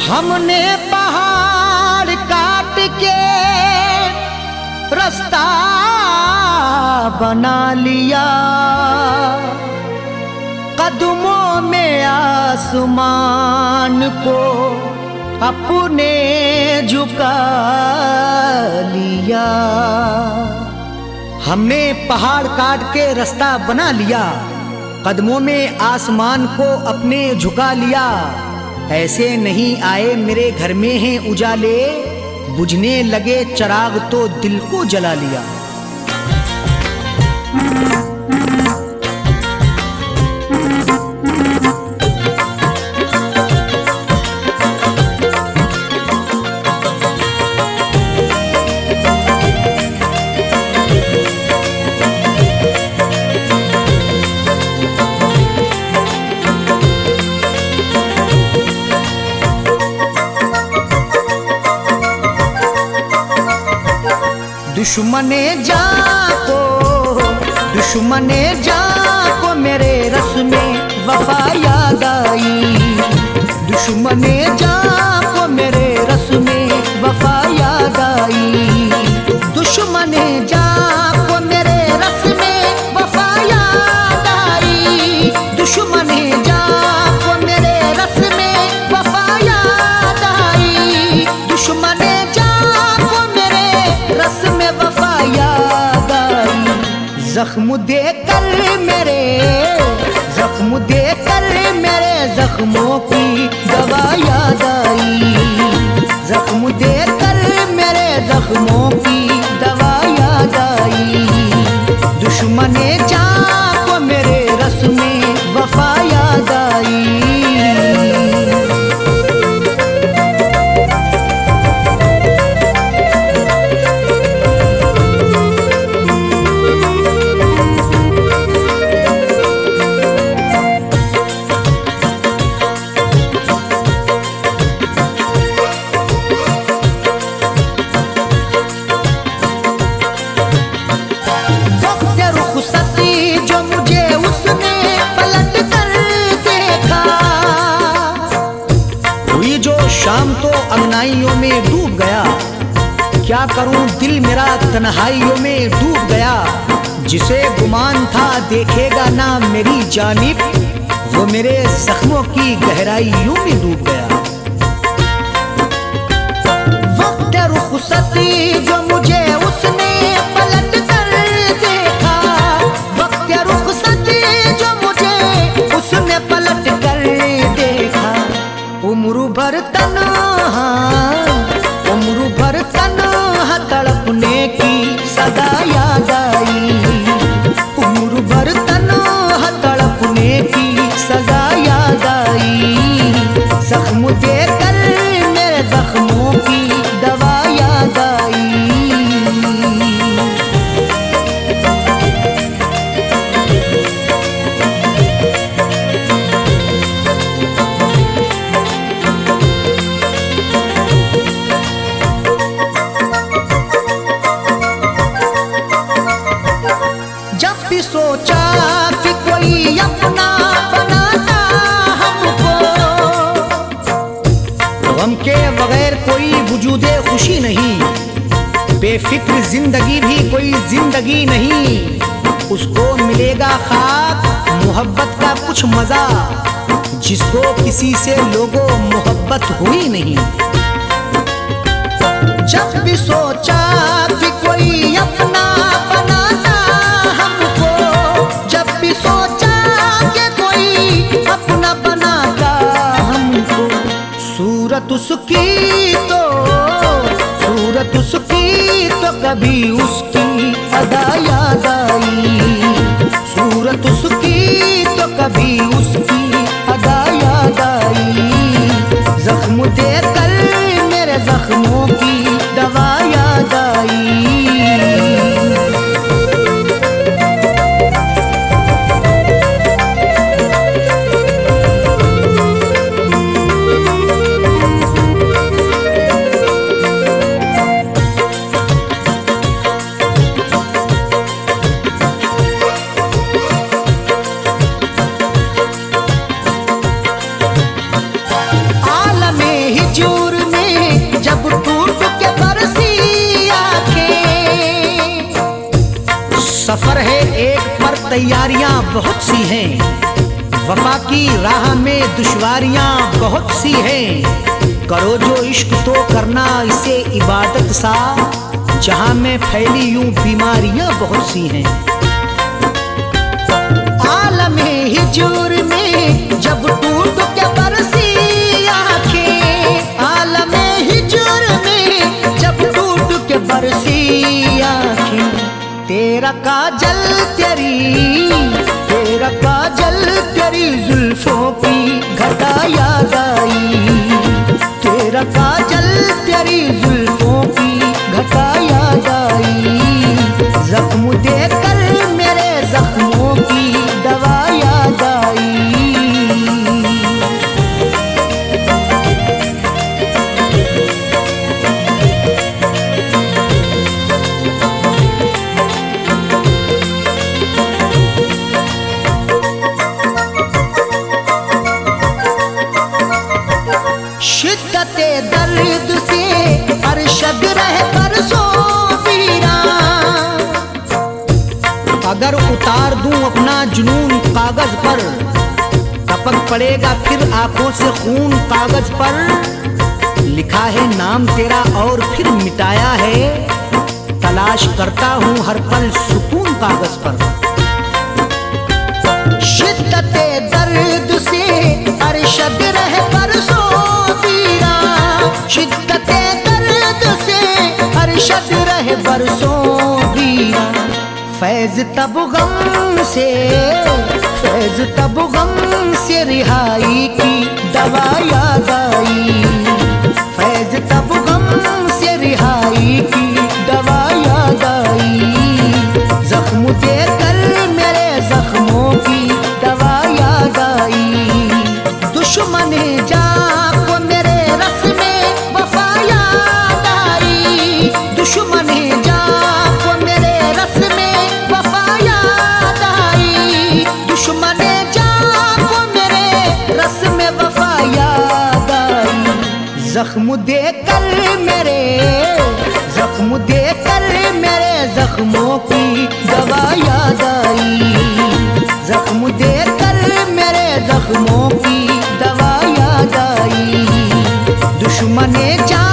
हमने पहाड़ काट के रास्ता बना लिया, कदमों में आसमान को अपने झुका लिया। हमने पहाड़ काट के रास्ता बना लिया, कदमों में आसमान को अपने झुका लिया। ऐसे नहीं आए मेरे घर में हैं उजाले, बुझने लगे चिराग तो दिल को जला लिया। दुश्मने जाको मेरे रस में वफा याद आई, दुश्मने जाको मेरे रस में वफा याद आई, दुश्मने जाको मेरे रस में वफा याद आई, दुश्मने जाको मेरे रस में वफा याद आई, दुश्मने जाको मेरे रस में वफा याद आई। जख्म देकर मेरे जख्मों की दवा याद आई, जख्म देकर मेरे जख्मों की दवा याद आई, दुश्मने जाको मेरे रस में वफा याद आई। शाम तो अंगनाइयों में डूब गया, क्या करूं दिल मेरा तन्हाइयों में डूब गया, जिसे गुमान था देखेगा ना मेरी जानिब, वो मेरे जख्मों की गहराइयों में डूब गया। वक्त रुखसती जो मुझे उसने पलट कर देखा, वक्त रुखसती जो मुझे उसने पलट कर देखा, उम्र भर तन्हा तड़पने की सदा याद आई, उम्र भर तन्हा तड़पने की सदा याद आई, जख्म देकर मेरे जख्मों की दवा याद आई। सोचा कि कोई अपना बनाता हमको, गम के बगैर कोई वजूदे खुशी नहीं, बेफिक्र जिंदगी भी कोई जिंदगी नहीं, उसको मिलेगा खाक मोहब्बत का कुछ मजा, जिसको किसी से लोगों मोहब्बत हुई नहीं। जब भी सोचा कि कोई अपना बनाता हमको, जब भी सोचा कि कोई अपना बनाता हमको, सूरत उसकी तो कभी उसकी अदा याद आई, सूरत उसकी तो कभी उसकी अदा याद आई, जख्म देकर मेरे जख्मों की दवा याद आई। हिजूर में जब टूट के बरसी आंखें। सफर है एक पर तैयारियां बहुत सी हैं, वफा की राह में दुश्वारियां बहुत सी हैं। करो जो इश्क तो करना इसे इबादत सा, जहां में फैली यूं बीमारियां बहुत सी हैं। आलमे हिजूर में जब टूट के बरसी आंखें, आलमे हिजूर में जब टूट के बरसी आंखें। तेरा काजल तेरा काजल तेरी जुल्फों की घटा याद आई। तेरा काजल तेरी जुल्फों की घटा याद आई। जख्म देकर मेरे जख्मों की दवा याद आई। शिद्दते दर्द से अरशद रहे बरसों पीरा। अगर उतार दूं अपना जुनून कागज पर, टपक पड़ेगा फिर आंखों से खून कागज पर। लिखा है नाम तेरा और फिर मिटाया है, तलाश करता हूं हर पल सुकून कागज पर। शिद्दते दर्द से अरशद रहे बरसों पीरा। शिद्दते दर्द से अरशद रहे बरसों पीरा। फैज तब गम से, फैज तब गम से रिहाई की दवा याद आई। फैज तब गम से रिहाई की दवा याद आई। जख्म देकर मेरे जख्मों की दवा याद आई। दुश्मन जा को मेरे रस में वफा याद आई। दुश्मन जा को मेरे रस में वफा याद आई। दुश्मन जा को मेरे रस में वफा याद आई। जख्म देकर मेरे, जख्म देकर मेरे जख्मों की दवा याद आई। जख्म देकर मेरे जख्मों की दवा याद आई। दुश्मन जा